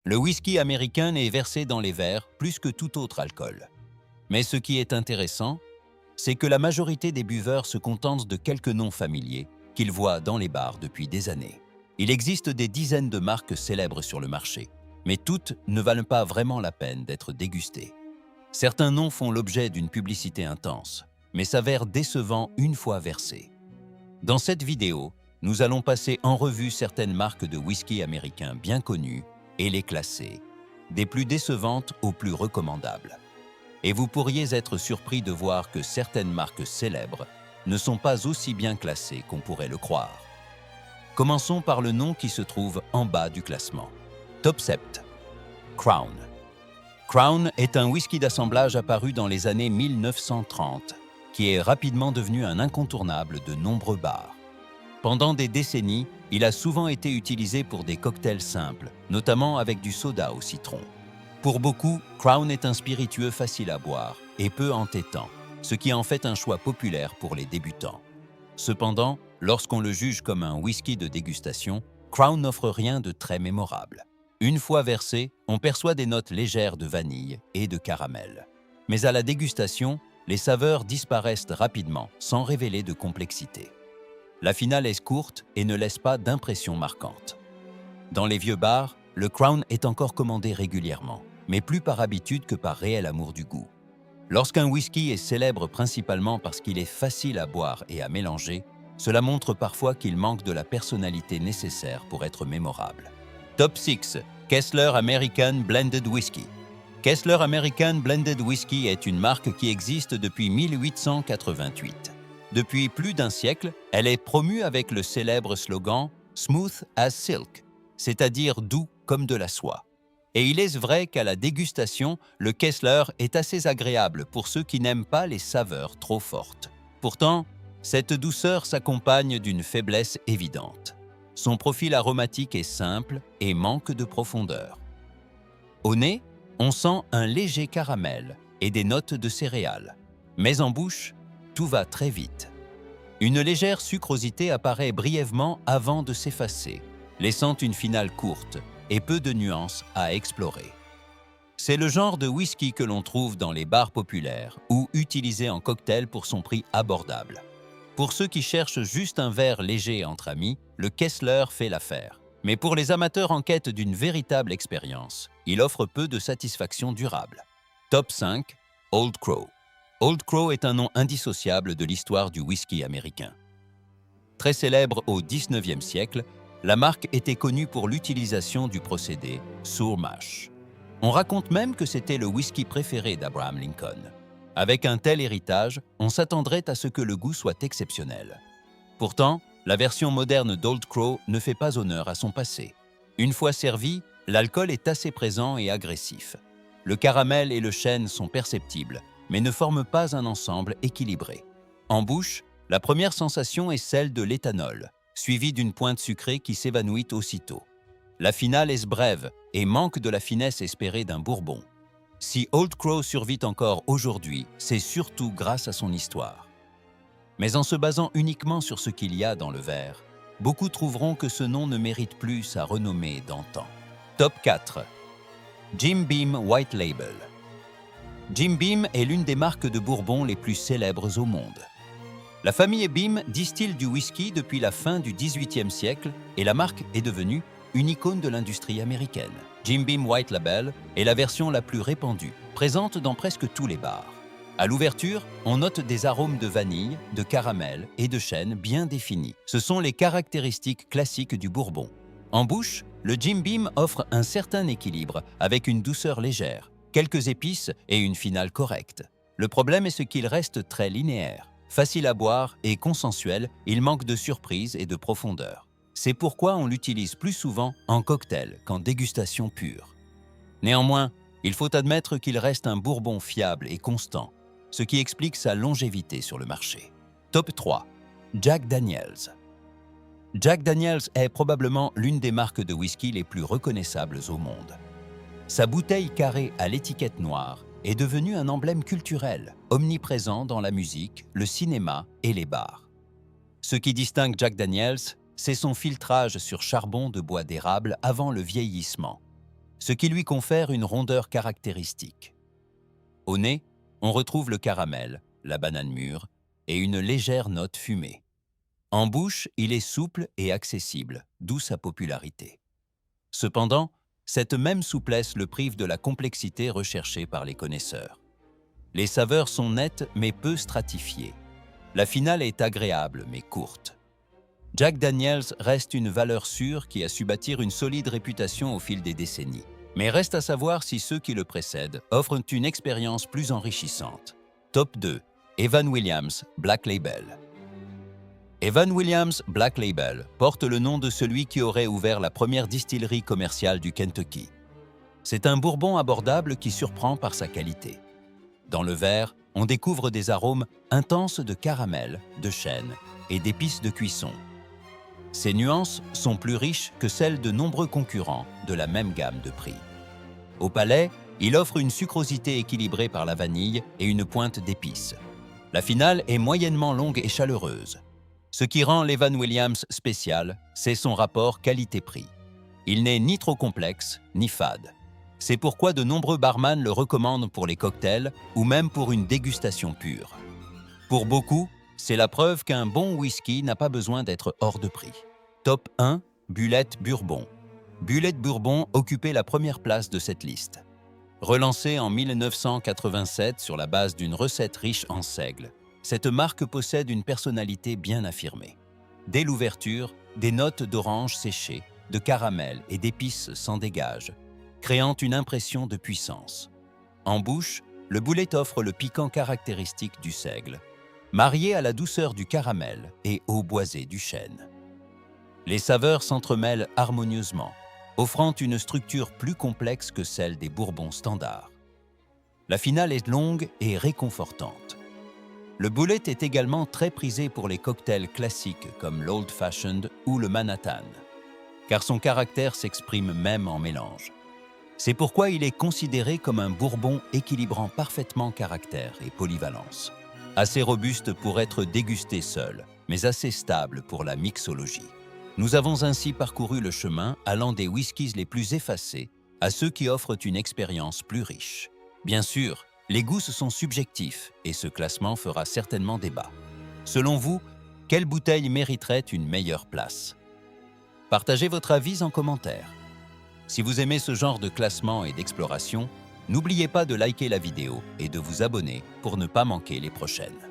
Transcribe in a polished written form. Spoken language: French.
Le whisky américain est versé dans les verres plus que tout autre alcool. Mais ce qui est intéressant, c'est que la majorité des buveurs se contentent de quelques noms familiers qu'ils voient dans les bars depuis des années. Il existe des dizaines de marques célèbres sur le marché, mais toutes ne valent pas vraiment la peine d'être dégustées. Certains noms font l'objet d'une publicité intense, mais s'avèrent décevants une fois versés. Dans cette vidéo, nous allons passer en revue certaines marques de whisky américains bien connues et les classer, des plus décevantes aux plus recommandables. Et vous pourriez être surpris de voir que certaines marques célèbres ne sont pas aussi bien classées qu'on pourrait le croire. Commençons par le nom qui se trouve en bas du classement. Top 7. Crown. Crown est un whisky d'assemblage apparu dans les années 1930, qui est rapidement devenu un incontournable de nombreux bars. Pendant des décennies, il a souvent été utilisé pour des cocktails simples, notamment avec du soda au citron. Pour beaucoup, Crown est un spiritueux facile à boire et peu entêtant, ce qui en fait un choix populaire pour les débutants. Cependant, lorsqu'on le juge comme un whisky de dégustation, Crown n'offre rien de très mémorable. Une fois versé, on perçoit des notes légères de vanille et de caramel. Mais à la dégustation, les saveurs disparaissent rapidement, sans révéler de complexité. La finale est courte et ne laisse pas d'impression marquante. Dans les vieux bars, le Crown est encore commandé régulièrement, mais plus par habitude que par réel amour du goût. Lorsqu'un whisky est célèbre principalement parce qu'il est facile à boire et à mélanger, cela montre parfois qu'il manque de la personnalité nécessaire pour être mémorable. Top 6. Kessler American Blended Whiskey. Kessler American Blended Whiskey est une marque qui existe depuis 1888. Depuis plus d'un siècle, elle est promue avec le célèbre slogan « Smooth as silk », c'est-à-dire doux comme de la soie. Et il est vrai qu'à la dégustation, le Kessler est assez agréable pour ceux qui n'aiment pas les saveurs trop fortes. Pourtant, cette douceur s'accompagne d'une faiblesse évidente. Son profil aromatique est simple et manque de profondeur. Au nez, on sent un léger caramel et des notes de céréales. Mais en bouche, tout va très vite. Une légère sucrosité apparaît brièvement avant de s'effacer, laissant une finale courte et peu de nuances à explorer. C'est le genre de whisky que l'on trouve dans les bars populaires ou utilisé en cocktail pour son prix abordable. Pour ceux qui cherchent juste un verre léger entre amis, le Kessler fait l'affaire. Mais pour les amateurs en quête d'une véritable expérience, il offre peu de satisfaction durable. Top 5. Old Crow. Old Crow est un nom indissociable de l'histoire du whisky américain. Très célèbre au XIXe siècle, la marque était connue pour l'utilisation du procédé Sour Mash. On raconte même que c'était le whisky préféré d'Abraham Lincoln. Avec un tel héritage, on s'attendrait à ce que le goût soit exceptionnel. Pourtant, la version moderne d'Old Crow ne fait pas honneur à son passé. Une fois servi, l'alcool est assez présent et agressif. Le caramel et le chêne sont perceptibles, mais ne forment pas un ensemble équilibré. En bouche, la première sensation est celle de l'éthanol, suivie d'une pointe sucrée qui s'évanouit aussitôt. La finale est brève et manque de la finesse espérée d'un bourbon. Si Old Crow survit encore aujourd'hui, c'est surtout grâce à son histoire. Mais en se basant uniquement sur ce qu'il y a dans le verre, beaucoup trouveront que ce nom ne mérite plus sa renommée d'antan. Top 4. Jim Beam White Label. Jim Beam est l'une des marques de bourbon les plus célèbres au monde. La famille Beam distille du whisky depuis la fin du XVIIIe siècle et la marque est devenue une icône de l'industrie américaine. Jim Beam White Label est la version la plus répandue, présente dans presque tous les bars. À l'ouverture, on note des arômes de vanille, de caramel et de chêne bien définis. Ce sont les caractéristiques classiques du bourbon. En bouche, le Jim Beam offre un certain équilibre avec une douceur légère, quelques épices et une finale correcte. Le problème est ce qu'il reste très linéaire. Facile à boire et consensuel, il manque de surprise et de profondeur. C'est pourquoi on l'utilise plus souvent en cocktail qu'en dégustation pure. Néanmoins, il faut admettre qu'il reste un bourbon fiable et constant, ce qui explique sa longévité sur le marché. Top 3. Jack Daniel's. Jack Daniel's est probablement l'une des marques de whisky les plus reconnaissables au monde. Sa bouteille carrée à l'étiquette noire est devenue un emblème culturel, omniprésent dans la musique, le cinéma et les bars. Ce qui distingue Jack Daniel's, c'est son filtrage sur charbon de bois d'érable avant le vieillissement. ce qui lui confère une rondeur caractéristique. Au nez, on retrouve le caramel, la banane mûre et une légère note fumée. En bouche, il est souple et accessible, d'où sa popularité. Cependant, cette même souplesse le prive de la complexité recherchée par les connaisseurs. Les saveurs sont nettes mais peu stratifiées. La finale est agréable mais courte. Jack Daniel's reste une valeur sûre qui a su bâtir une solide réputation au fil des décennies. Mais reste à savoir si ceux qui le précèdent offrent une expérience plus enrichissante. Top 2. Evan Williams Black Label. Evan Williams Black Label porte le nom de celui qui aurait ouvert la première distillerie commerciale du Kentucky. C'est un bourbon abordable qui surprend par sa qualité. Dans le verre, on découvre des arômes intenses de caramel, de chêne et d'épices de cuisson. Ces nuances sont plus riches que celles de nombreux concurrents de la même gamme de prix. Au palais, il offre une sucrosité équilibrée par la vanille et une pointe d'épices. La finale est moyennement longue et chaleureuse. Ce qui rend l'Evan Williams spécial, c'est son rapport qualité-prix. Il n'est ni trop complexe, ni fade. C'est pourquoi de nombreux barman le recommandent pour les cocktails ou même pour une dégustation pure. Pour beaucoup, c'est la preuve qu'un bon whisky n'a pas besoin d'être hors de prix. Top 1, Bulleit Bourbon. Bulleit Bourbon occupait la première place de cette liste. Relancée en 1987 sur la base d'une recette riche en seigle, cette marque possède une personnalité bien affirmée. Dès l'ouverture, des notes d'orange séché, de caramel et d'épices s'en dégagent, créant une impression de puissance. En bouche, le Bulleit offre le piquant caractéristique du seigle, marié à la douceur du caramel et au boisé du chêne. Les saveurs s'entremêlent harmonieusement, offrant une structure plus complexe que celle des bourbons standards. La finale est longue et réconfortante. Le Bulleit est également très prisé pour les cocktails classiques comme l'Old Fashioned ou le Manhattan, car son caractère s'exprime même en mélange. C'est pourquoi il est considéré comme un bourbon équilibrant parfaitement caractère et polyvalence. Assez robuste pour être dégusté seul, mais assez stable pour la mixologie. Nous avons ainsi parcouru le chemin allant des whiskies les plus effacés à ceux qui offrent une expérience plus riche. Bien sûr, les goûts sont subjectifs et ce classement fera certainement débat. Selon vous, quelle bouteille mériterait une meilleure place? Partagez votre avis en commentaire. Si vous aimez ce genre de classement et d'exploration, n'oubliez pas de liker la vidéo et de vous abonner pour ne pas manquer les prochaines.